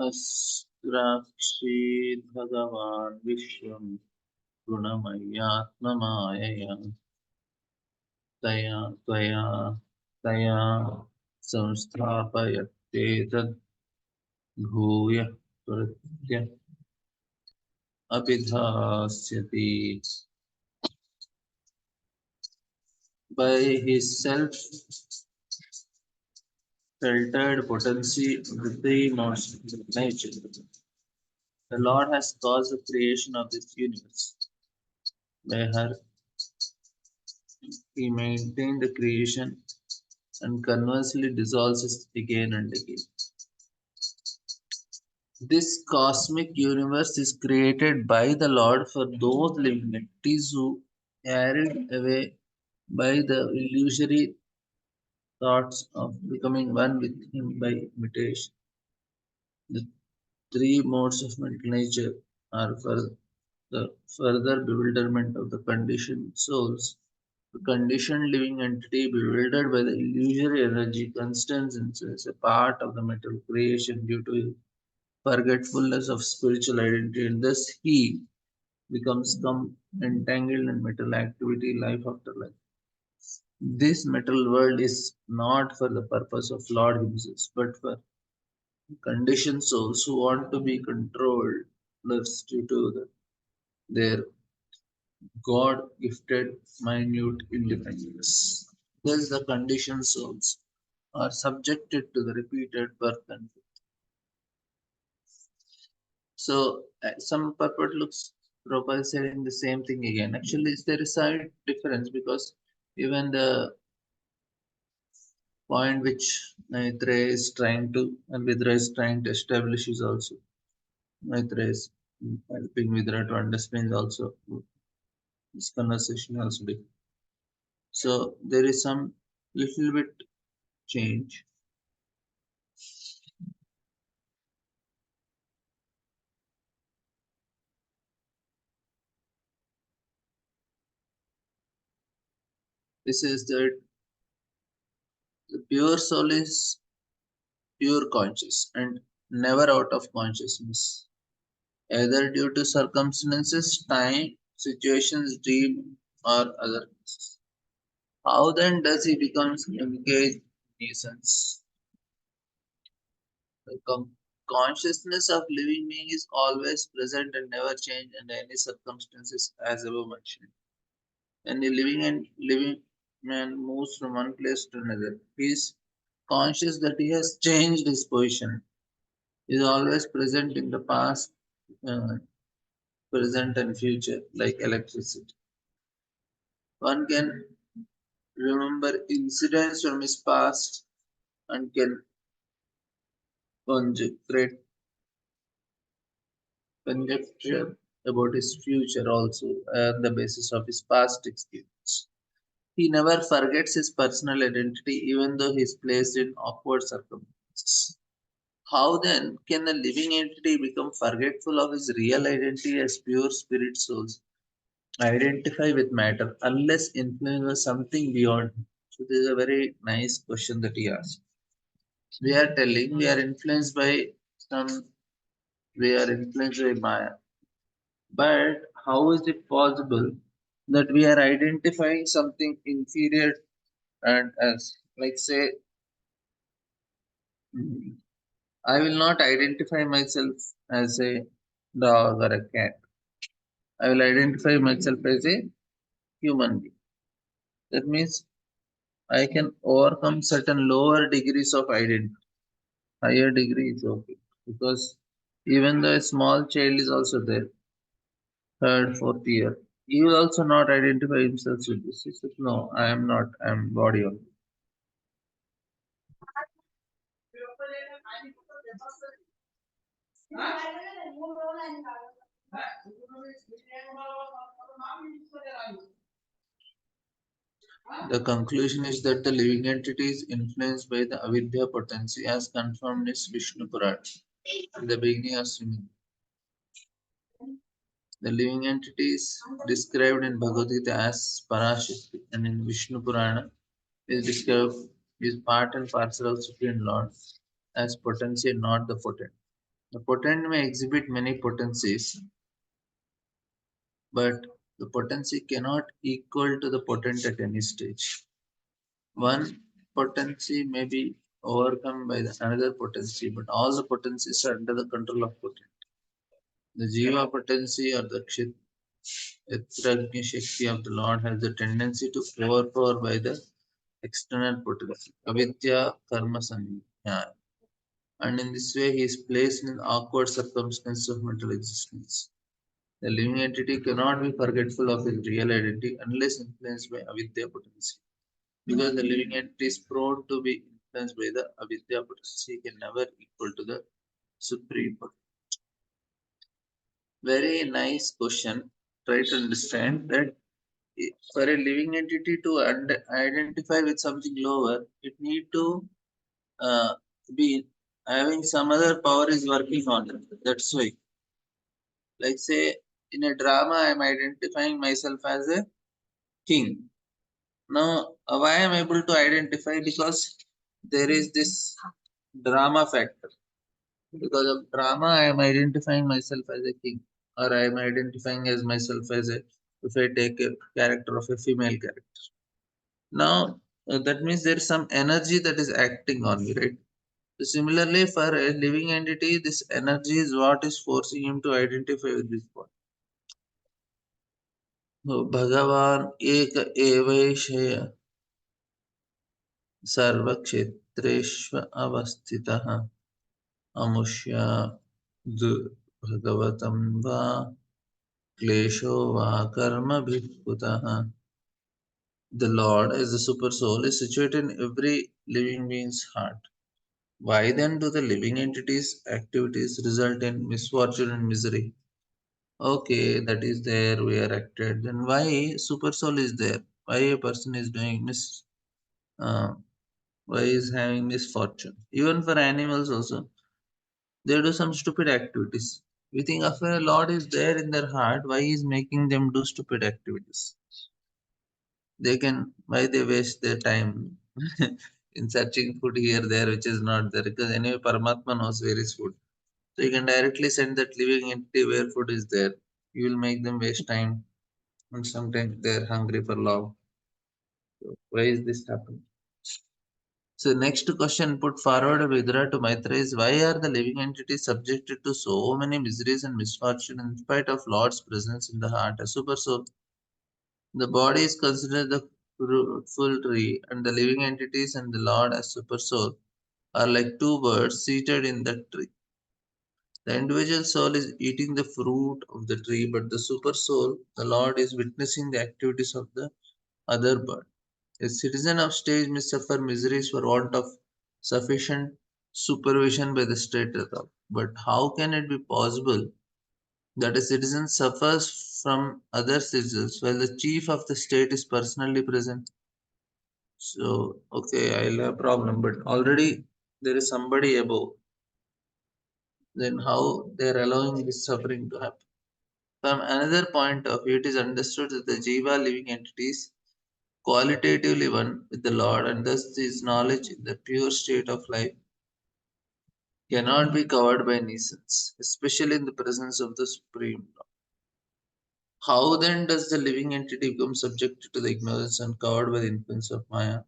अस्त्राक्षीद् भगवान् विश्वं गुणमय्यात्ममायया तया त्वया तया संस्थापयत्येतद् भूयः प्रत्य अभिधास्यति. By his self-filtered potency of the three modes of nature, the Lord has caused the creation of this universe. By her, he maintained the creation and conversely dissolves it again and again. This cosmic universe is created by the Lord for those living entities who, carried away by the illusory thoughts of becoming one with Him by imitation. The three modes of mental nature are for the further bewilderment of the conditioned souls. The conditioned living entity, bewildered by the illusory energy, constants as a part of the mental creation due to forgetfulness of spiritual identity, and thus he becomes entangled in mental activity life after life. This metal world is not for the purpose of Lord Himself, but for conditioned souls who want to be controlled due to their God gifted minute independence. Thus, the conditioned souls are subjected to the repeated birth and death. So, some purport looks Prabhupada saying the same thing again. Actually, there is a difference because even the point which Maitreya is trying to and Vidra is trying to establish is also Maitreya is helping Vidra to understand also this conversation also. So there is some little bit change. This is that the pure soul is pure conscious and never out of consciousness, either due to circumstances, time, situations, dream, or other causes. How then does he become engaged in essence? The consciousness of living being is always present and never change under any circumstances, as above mentioned. When a living man moves from one place to another, he is conscious that he has changed his position. He is always present in the past, uh, present, and future, like electricity. One can remember incidents from his past and can conjecture conjecture about his future also on the basis of his past experience. He never forgets his personal identity even though he is placed in awkward circumstances. How then can a living entity become forgetful of his real identity as pure spirit souls? Identify with matter unless influenced by something beyond him? So this is a very nice question that he asked. We are telling we are influenced by some we are influenced by Maya. But how is it possible that we are identifying something inferior and as like say I will not identify myself as a dog or a cat. I will identify myself as a human being. That means I can overcome certain lower degrees of identity. Higher degree is okay. Because even though a small child is also there, third, fourth year, he will also not identify himself with this. He says, no, I am not, I am body only. The conclusion is that the living entity is influenced by the avidya potency as confirmed in Vishnu Puran in the beginning of Srimad. The living entity is described in Bhagavad Gita as Parashakti, and in Vishnu Purana is described is part and parcel of Supreme Lord as potency, not the potent. The potent may exhibit many potencies, but the potency cannot equal to the potent at any stage. One potency may be overcome by the another potency, but all the potencies are under the control of potent. The Jiva potency or the Kshetragni Shakti of the Lord has the tendency to overpower by the external potency, avidya, karma, sanyaya. And in this way, he is placed in awkward circumstances of mental existence. The living entity cannot be forgetful of his real identity unless influenced by avidya potency. Because the living entity is prone to be influenced by the avidya potency, he can never equal to the supreme potency. Very nice question. Try to understand that for a living entity to identify with something lower, it need to uh, be having some other power is working on it. That's why. Like say in a drama, I am identifying myself as a king. Now, why I am able to identify? Because there is this drama factor. Because of drama, I am identifying myself as a king, or I am identifying as myself as a. If I take a character of a female character, now that means there is some energy that is acting on me, right? So similarly, for a living entity, this energy is what is forcing him to identify with this body. So, Bhagavan Ek Evaishaya सर्वक्षेत्रेष्व अवस्थितः अमुष्य भगवतं वा क्लेशो वा कर्मभिः कुतः. The Lord, as the super soul, is situated in every living being's heart. Why then do the living entities' activities result in misfortune and misery? Okay, that is there, we are acted. Then why super soul is there? Why a person is doing uh, why is having misfortune? Even for animals also, they do some stupid activities. We think if a Lord is there in their heart, why is making them do stupid activities? They can why they waste their time in searching food here, there, which is not there. Because anyway, Paramatma knows where is food. So you can directly send that living entity where food is there. You will make them waste time, and sometimes they are hungry for love. So why is this happening? So next question put forward by Vidura to Maitreya is why are the living entities subjected to so many miseries and misfortune in spite of Lord's presence in the heart? A super soul. The body is considered the fruitful tree, and the living entities and the Lord as super soul are like two birds seated in the tree. The individual soul is eating the fruit of the tree, but the super soul, the Lord, is witnessing the activities of the other bird. A citizen of stage may suffer miseries for want of sufficient supervision by the state authority. But how can it be possible that a citizen suffers from other citizens while the chief of the state is personally present? So, okay, I'll have a problem, but already there is somebody above. Then how they are allowing this suffering to happen? From another point of view, it is understood that the Jiva living entities qualitatively one with the Lord, and thus his knowledge in the pure state of life cannot be covered by nescience, especially in the presence of the Supreme Lord. How then does the living entity become subjected to the ignorance and covered by the influence of Maya?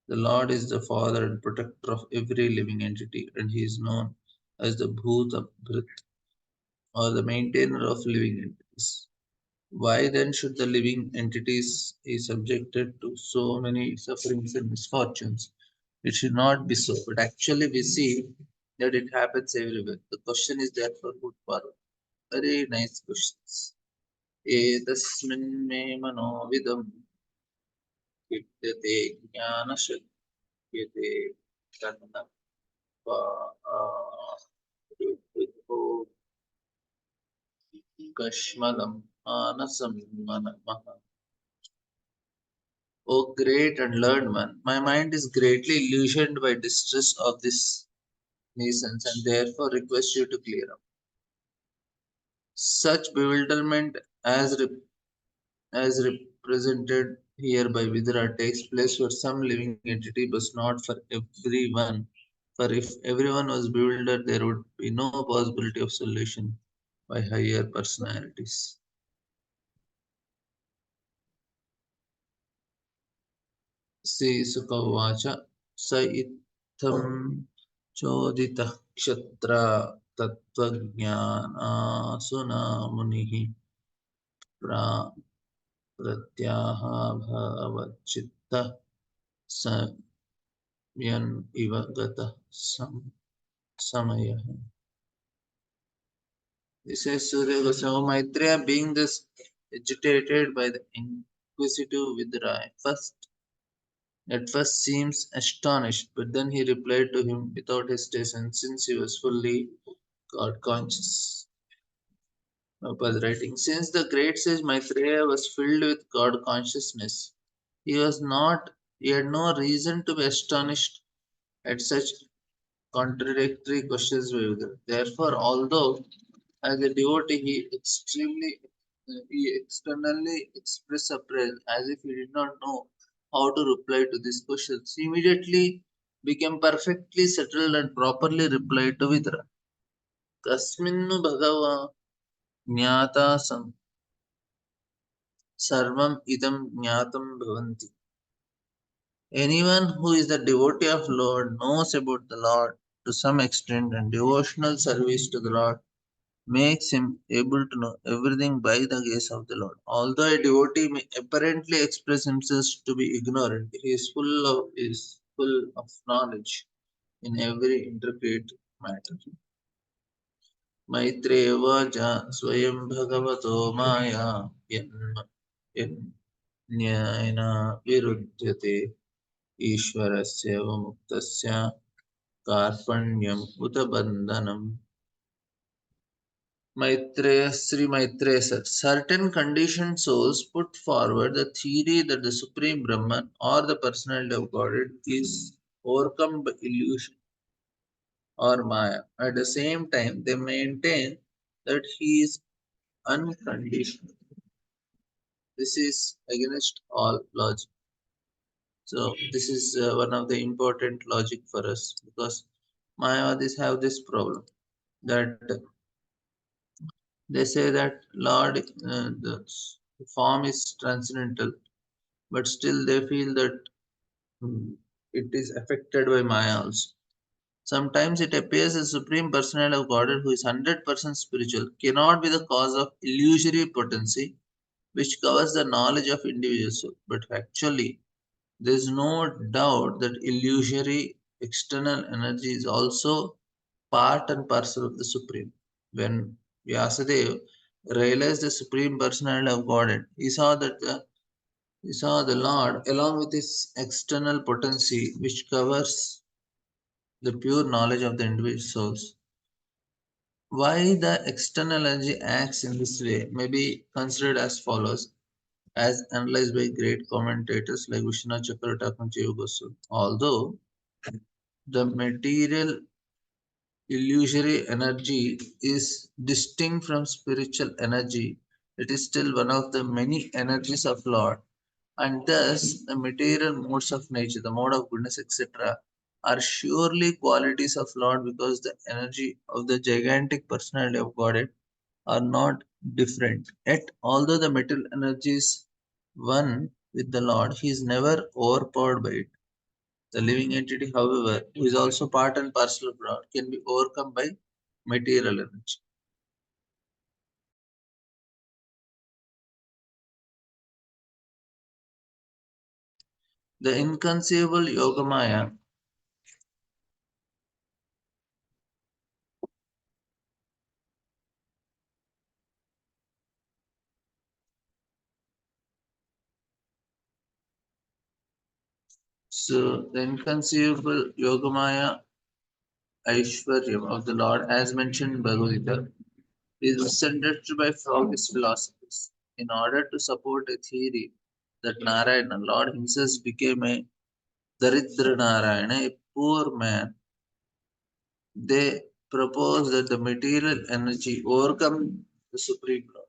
The Lord is the Father and protector of every living entity, and he is known as the Bhuta Bhrit, or the maintainer of living entities. Why then should the living entities be subjected to so many sufferings and misfortunes? It should not be so, but actually we see that it happens everywhere. The question is therefore put forward. Very nice questions. एतस्मिन् मे मनोविदं विद्यते ज्ञानशक्यते तन्न कश्मलं मानसं मनमः. O great and learned one, my mind is greatly illusioned by distress of this nuisance and therefore request you to clear up. Such bewilderment as represented here by Vidura takes place for some living entity but not for everyone. For if everyone was bewildered, there would be no possibility of solution by higher personalities. See Sukavacha Sa Itham Chodita Kshatra Tattvajnana Suna Munihi pra Pratyaha Bhavachitta Samyan Iva Gata Samaya. This is Surya Goswami Maitreya being thus agitated by the inquisitive Vidura. At first seems astonished, but then he replied to him without hesitation, since he was fully God conscious. Prabhupada writing, since the great sage Maitreya was filled with God consciousness, he was not he had no reason to be astonished at such contradictory questions. Therefore, although as a devotee he externally expressed surprise as if he did not know how to reply to these questions, he immediately became perfectly settled and properly replied to Vidra. Kasminnu bhagava jnata sarvam idam jnatam bhavanti. Anyone who is the devotee of Lord knows about the Lord to some extent, and devotional service to the Lord makes him able to know everything by the gaze of the Lord. Although a devotee may apparently express himself to be ignorant, he is full of knowledge in every intricate matter. Maitreya स्वयं भगवतो माया यन्न्येन विरुध्यते ईश्वरस्य मुक्तस्य कार्पण्यम् उत बन्धनम्. Sri Maitreya said, certain conditioned souls put forward the theory that the Supreme Brahman or the personality of Godhead is overcome by illusion or Maya. At the same time, they maintain that he is unconditioned. This is against all logic. So, this is one of the important logic for us because Mayavadis have this problem that they say that Lord, the form is transcendental, but still they feel that mm, it is affected by Maya also. Sometimes it appears the Supreme Personality of Godhead, who is 100% spiritual, cannot be the cause of illusory potency which covers the knowledge of individual soul. But actually, there is no doubt that illusory external energy is also part and parcel of the Supreme. When Vyasadeva realized the Supreme Personality of Godhead, he saw the Lord along with his external potency, which covers the pure knowledge of the individual souls. Why the external energy acts in this way may be considered as follows, as analyzed by great commentators like Vishnu Chakravarti and Jiva Goswami. Although the material illusory energy is distinct from spiritual energy, it is still one of the many energies of Lord, and thus the material modes of nature, the mode of goodness, etc., are surely qualities of Lord because the energy of the gigantic personality of Godhead are not different. Yet, although the material energy is one with the Lord, he is never overpowered by it. The living entity, however, who is also part and parcel of Lord, can be overcome by material energy. The inconceivable Yogamaya, so the inconceivable Yogamaya Aishwaryam of the Lord, as mentioned in Bhagavad Gita, is misunderstood by frogist philosophers. In order to support a theory that Narayana, Lord himself, became a Daridra Narayana, a poor man, they propose that the material energy overcome the Supreme Lord.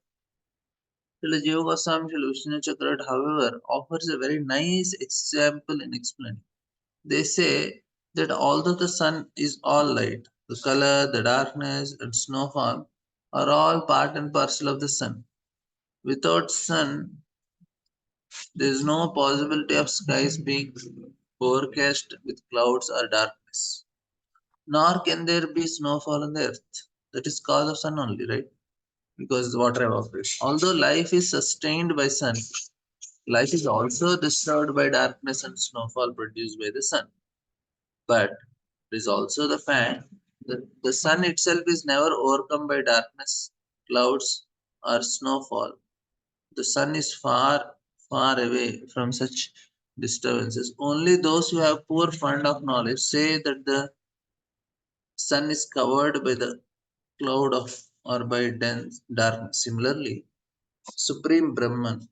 Srila Jiva Goswami Srila Vishnu Chakrat, however, offers a very nice example in explaining. They say that although the sun is all light, the color, the darkness, and snowfall are all part and parcel of the sun. Without sun, there is no possibility of skies being overcast with clouds or darkness. Nor can there be snowfall on the earth. That is cause of sun only, right? Because the water evaporates. Although life is sustained by sun, life is also disturbed by darkness and snowfall produced by the sun. But it is also the fact that the sun itself is never overcome by darkness, clouds, or snowfall. The sun is far, far away from such disturbances. Only those who have poor fund of knowledge say that the sun is covered by the cloud of or by dense darkness. Similarly, Supreme Brahman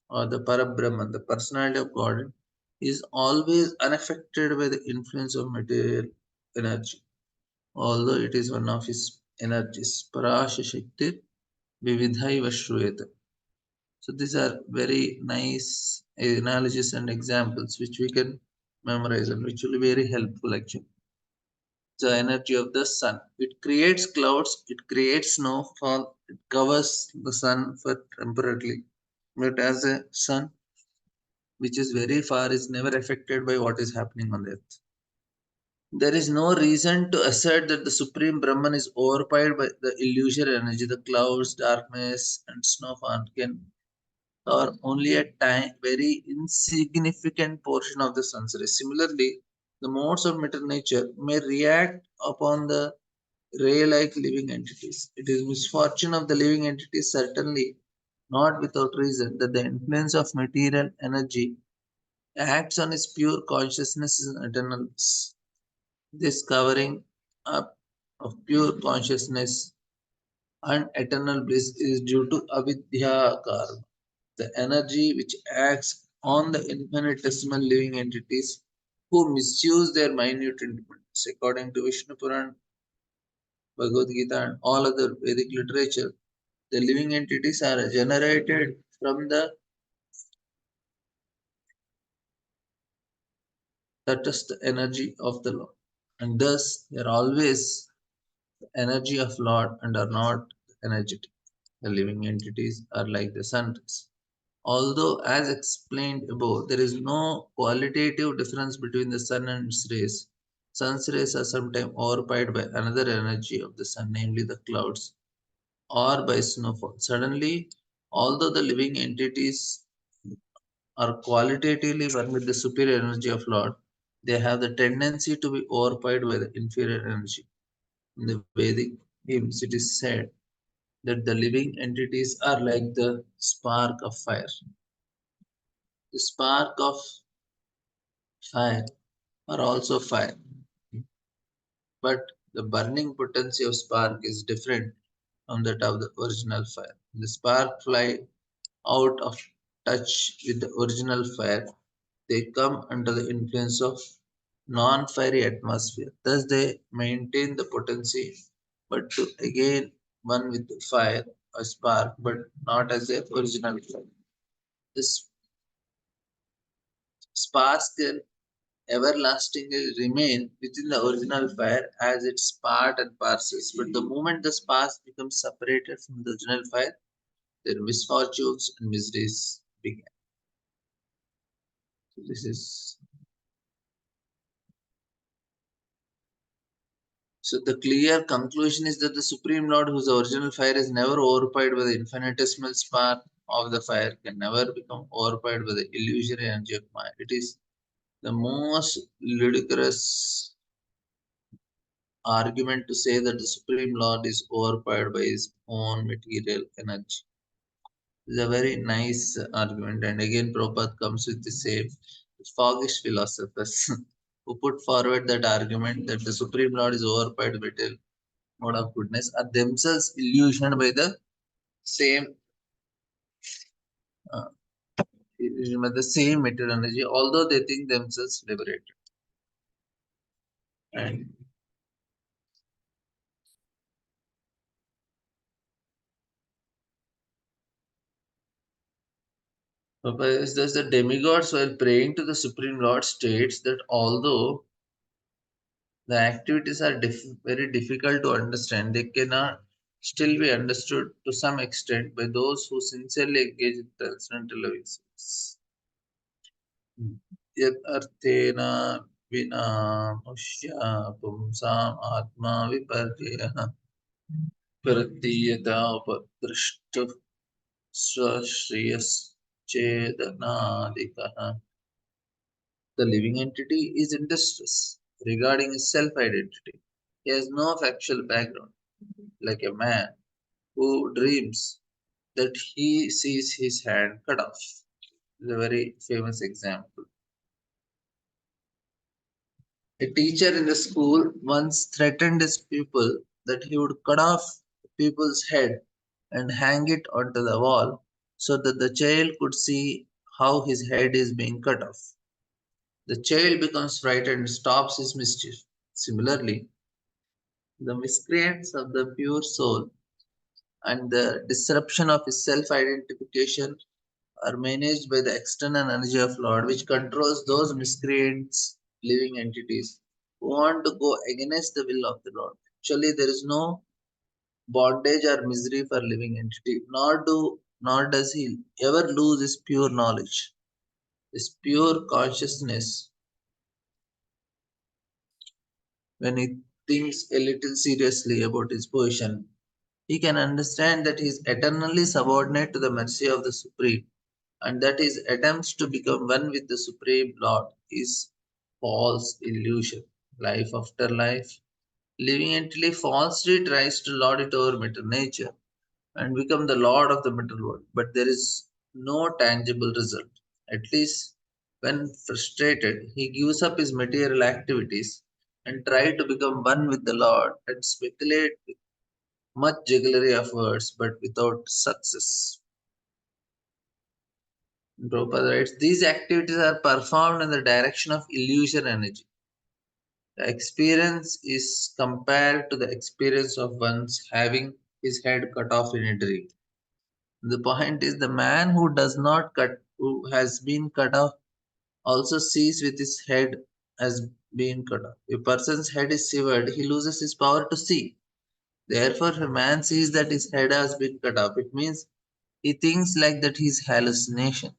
or the Parabrahman, the personality of God, is always unaffected by the influence of material energy, although it is one of his energies. Parasha Shakti Vividhaiva Shruyata. So these are very nice analogies and examples which we can memorize and which will be very helpful actually. The energy of the sun. It creates clouds, it creates snowfall, it covers the sun for temporarily. But as a sun which is very far is never affected by what is happening on the earth. There is no reason to assert that the Supreme Brahman is overpowered by the illusory energy. The clouds, darkness, and snowfall can cover only a very insignificant portion of the sun's rays. Similarly, the modes of matter nature may react upon the ray-like living entities. It is misfortune of the living entities, certainly not without reason, that the influence of material energy acts on its pure consciousness and eternalness. This covering up of pure consciousness and eternal bliss is due to avidya karma, the energy which acts on the infinitesimal living entities who misuse their minute independence. According to Vishnu Puran, Bhagavad Gita, and all other Vedic literature, the living entities are generated from the Tatastha energy of the Lord, and thus they are always the energy of Lord and are not energetic. The living entities are like the sun rays. Although, as explained above, there is no qualitative difference between the sun and its rays, sun's rays are sometimes overpowered by another energy of the sun, namely the clouds, or by snowfall. Suddenly, although the living entities are qualitatively one with the superior energy of Lord, they have the tendency to be overpowered by the inferior energy. In the Vedic hymns, it is said that the living entities are like the spark of fire. The spark of fire are also fire, but the burning potency of spark is different from that of the original fire. The spark fly out of touch with the original fire. They come under the influence of non-fiery atmosphere. Thus, they maintain the potency, but to again one with the fire, a spark, but not as the original fire. This spark can everlastingly remain within the original fire as its part and parcels. But the moment the spark becomes separated from the original fire, their misfortunes and miseries begin. So this is so the clear conclusion is that the Supreme Lord, whose original fire is never overpowered by the infinitesimal spark of the fire, can never become overpowered by the illusory energy of Maya. It is the most ludicrous argument to say that the Supreme Lord is overpowered by his own material energy. It's a very nice argument, and again, Prabhupada comes with the same foggish philosophers who put forward that argument that the Supreme Lord is overpowered by material mode of goodness are themselves illusioned by the same uh, by the same material energy, although they think themselves liberated. And, Thus, the demigods, while praying to the Supreme Lord, states that although the activities are very difficult to understand, they cannot still be understood to some extent by those who sincerely engage in transcendental living service. यत् अर्थेन विना मुष्य पुंसाम् आत्मा विपर्ययः प्रतीयत उपदृष्ट स्वश्रेयश्चेदनादिकः. The living entity is in distress regarding his self-identity. He has no factual background, like a man who dreams that he sees his hand cut off. This is a very famous example. A teacher in the school once threatened his pupil that he would cut off the pupil's head and hang it onto the wall so that the child could see how his head is being cut off. The child becomes frightened and stops his mischief. Similarly, the miscreants of the pure soul and the disruption of his self identification are managed by the external energy of Lord, which controls those miscreants, living entities, who want to go against the will of the Lord. Actually, there is no bondage or misery for living entity, nor does he ever lose his pure knowledge, his pure consciousness when he thinks a little seriously about his position. He can understand that he is eternally subordinate to the mercy of the Supreme, and that his attempts to become one with the Supreme Lord is false illusion. Life after life, living entity falsely tries to lord it over matter nature and become the lord of the material world, but there is no tangible result. At least when frustrated, he gives up his material activities and tries to become one with the Lord and speculate with much jugglery of words but without success. Prabhupada writes, these activities are performed in the direction of illusion energy. The experience is compared to the experience of one's having his head cut off in a dream. The point is the man who has been cut off also sees with his head as being cut off. If a person's head is severed, he loses his power to see. Therefore, if a man sees that his head has been cut off, it means he thinks like that his hallucination.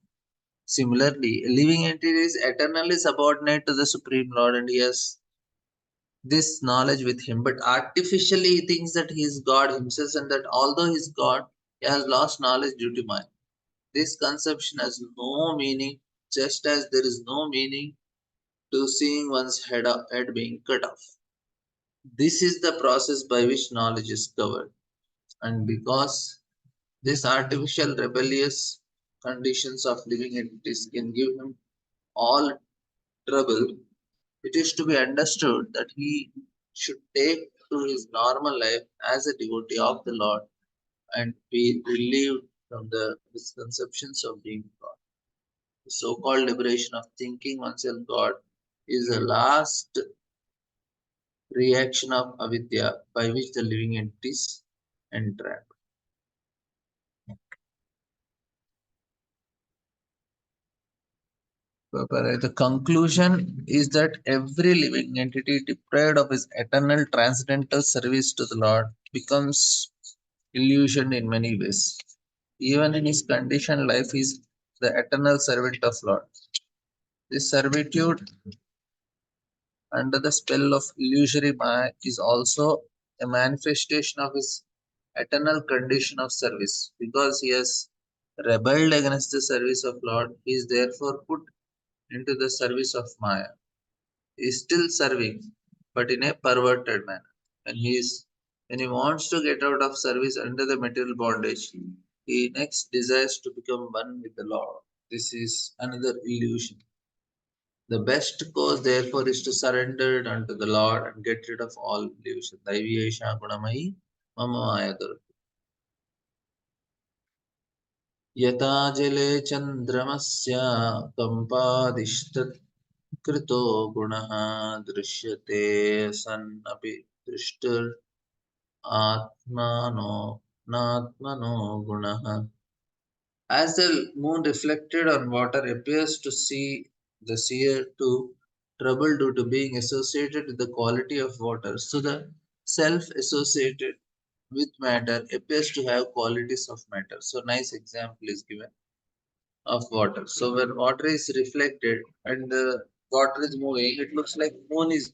Similarly, a living entity is eternally subordinate to the Supreme Lord and he has this knowledge with him, but artificially he thinks that he is God himself and that although he is God, he has lost knowledge due to mind. This conception has no meaning, just as there is no meaning to seeing one's head being cut off. This is the process by which knowledge is covered, and because this artificial rebellious conditions of living entities can give him all trouble, it is to be understood that he should take to his normal life as a devotee of the Lord and be relieved from the misconceptions of being God. The so called liberation of thinking oneself God is the last reaction of avidya by which the living entities entrap. The conclusion is that every living entity deprived of his eternal transcendental service to the Lord becomes illusioned in many ways. Even in his conditioned life, he is the eternal servant of Lord. This servitude under the spell of illusory Maya is also a manifestation of his eternal condition of service. Because he has rebelled against the service of Lord, he is therefore put into the service of Maya. He is still serving, but in a perverted manner. When he wants to get out of service under the material bondage, he next desires to become one with the Lord. This is another illusion. The best course, therefore, is to surrender unto the Lord and get rid of all illusion. Daiviyesha gunamayi mama maya dur. यथा जले चन्द्रमस्य कम्पादिष्टत् कृतो गुणः दृश्यते सन्नपि दृष्टिर् आत्मनो नात्मनो गुणः. As the moon reflected on water appears to see the seer to trouble due to being associated with the quality of water, so the self associated with matter appears to have qualities of matter. So nice example is given of water. So when water is reflected and the water is moving, it looks like moon is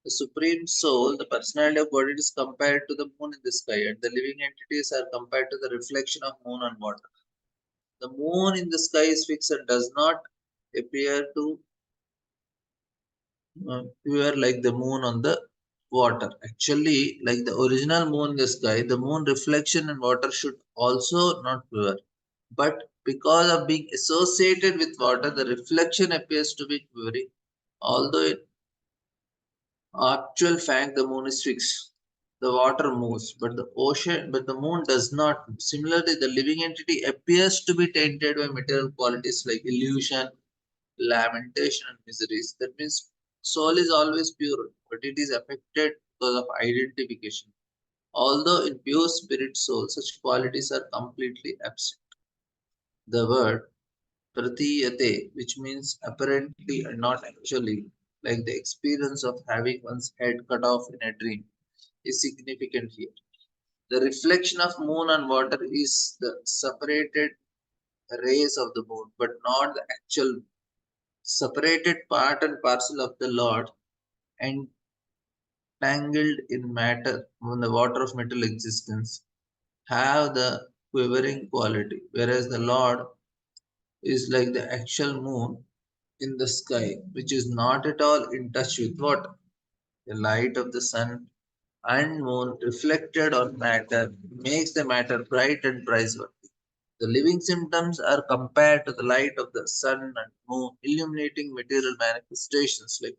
the supreme soul. The personality of God is compared to the moon in the sky, and the living entities are compared to the reflection of moon on water. The moon in the sky is fixed and does not appear to appear like the moon on the water. Actually, like the original moon in the sky, the moon reflection in water should also not quiver. But because of being associated with water, the reflection appears to be quivering. Although in actual fact the moon is fixed. The water moves, but the moon does not. Similarly, the living entity appears to be tainted by material qualities like illusion, lamentation, and miseries. That means soul is always pure, but it is affected because of identification. Although in pure spirit soul, such qualities are completely absent. The word pratiyate, which means apparently and not actually, like the experience of having one's head cut off in a dream, is significant here. The reflection of moon on water is the separated rays of the moon, but not the actual separated part and parcel of the Lord, entangled in matter when the water of metal existence, have the quivering quality, whereas the Lord is like the actual moon in the sky, which is not at all in touch with water. The light of the sun and moon reflected on matter makes the matter bright and praiseworthy. The living symptoms are compared to the light of the sun and moon, illuminating material manifestations like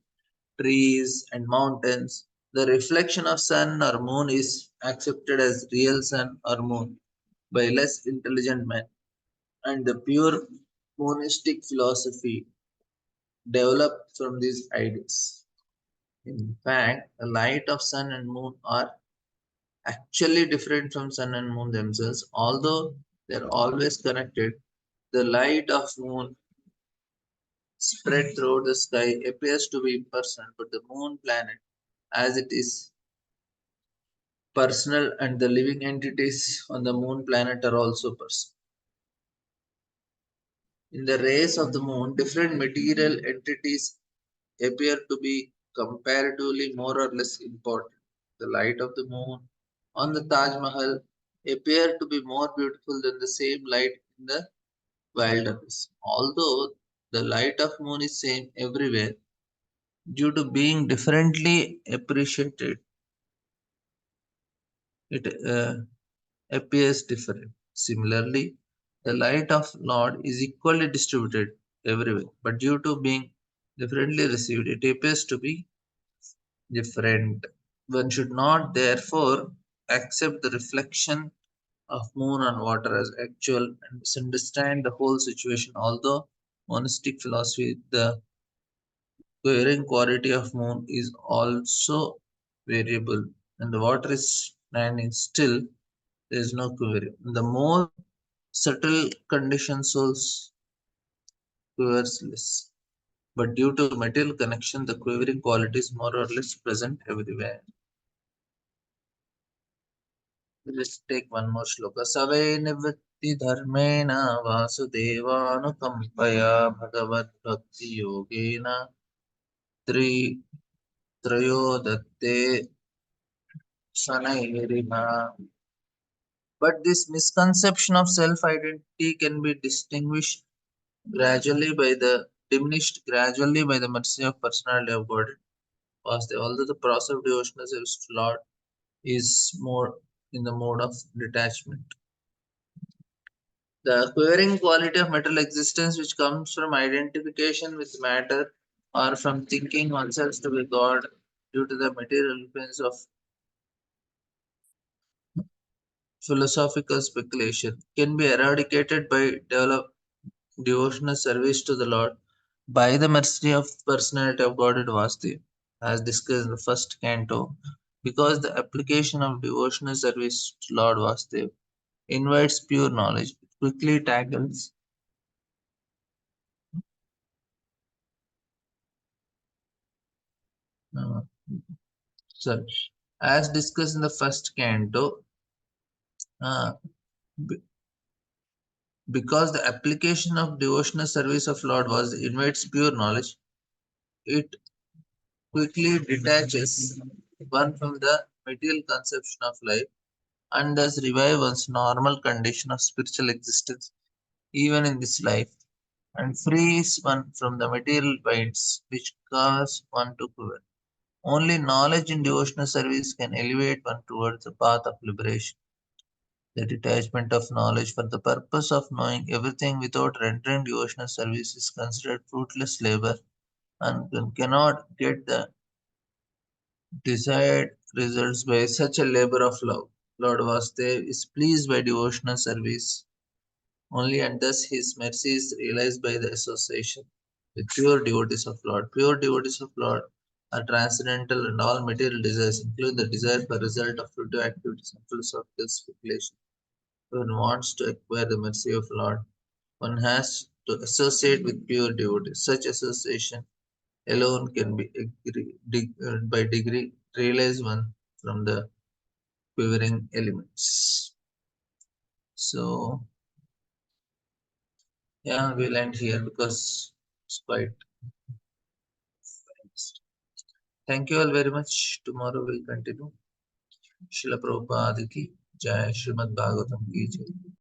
trees and mountains. The reflection of sun or moon is accepted as real sun or moon by less intelligent men, and the pure monistic philosophy developed from these ideas. In fact, the light of sun and moon are actually different from sun and moon themselves, although they're always connected. The light of moon spread throughout the sky appears to be impersonal, but the moon planet, as it is personal, and the living entities on the moon planet are also personal. In the rays of the moon, different material entities appear to be comparatively more or less important. The light of the moon on the Taj Mahal appear to be more beautiful than the same light in the wilderness. Although the light of moon is same everywhere, due to being differently appreciated, it appears different. Similarly, the light of Lord is equally distributed everywhere, but due to being differently received, it appears to be different. One should not therefore accept the reflection of moon and water as actual and misunderstand the whole situation. Although monistic philosophy, the querying quality of moon is also variable, and the water is standing still, there is no query. The more subtle condition souls quivers less. But due to material connection, the quivering quality is more or less present everywhere. Let's take one more shloka. Savai nivritti dharmena vasudevanukampaya bhagavad bhakti yogena tri त्रयोदत्ते शनैरिमा. But this misconception of self-identity can be distinguished gradually by the diminished gradually by the mercy of personality of God. Although the process of devotional service to Lord is more in the mode of detachment. The querying quality of material existence, which comes from identification with matter or from thinking oneself to be God due to the material influence of philosophical speculation, can be eradicated by devotional service to the Lord by the mercy of personality of God Vasudeva, as discussed in the first canto, because the application of devotional service to Lord Vasudeva invites pure knowledge. quickly tackles uh, sorry, as discussed in the first canto, uh, be- because the application of devotional service of Lord was invites pure knowledge, it quickly detaches one from the material conception of life and thus revive one's normal condition of spiritual existence even in this life, and frees one from the material pains which cause one to quiver. Only knowledge in devotional service can elevate one towards the path of liberation. The detachment of knowledge for the purpose of knowing everything without rendering devotional service is considered fruitless labor and cannot get the desired results by such a labor of love. Lord Vasudev is pleased by devotional service only, and thus his mercy is realized by the association with pure devotees of Lord. Pure devotees of Lord are transcendental, and all material desires, include the desire for result of fruitive activities and philosophical speculation. One wants to acquire the mercy of Lord, one has to associate with pure devotees. Such association alone can be by degree realize one from the quivering elements. So yeah, we'll end here because it's quite fast. Thank you all very much. Tomorrow we'll continue. Srila Prabhupada ki Jai, Srimad Bhagavatam ki Jai.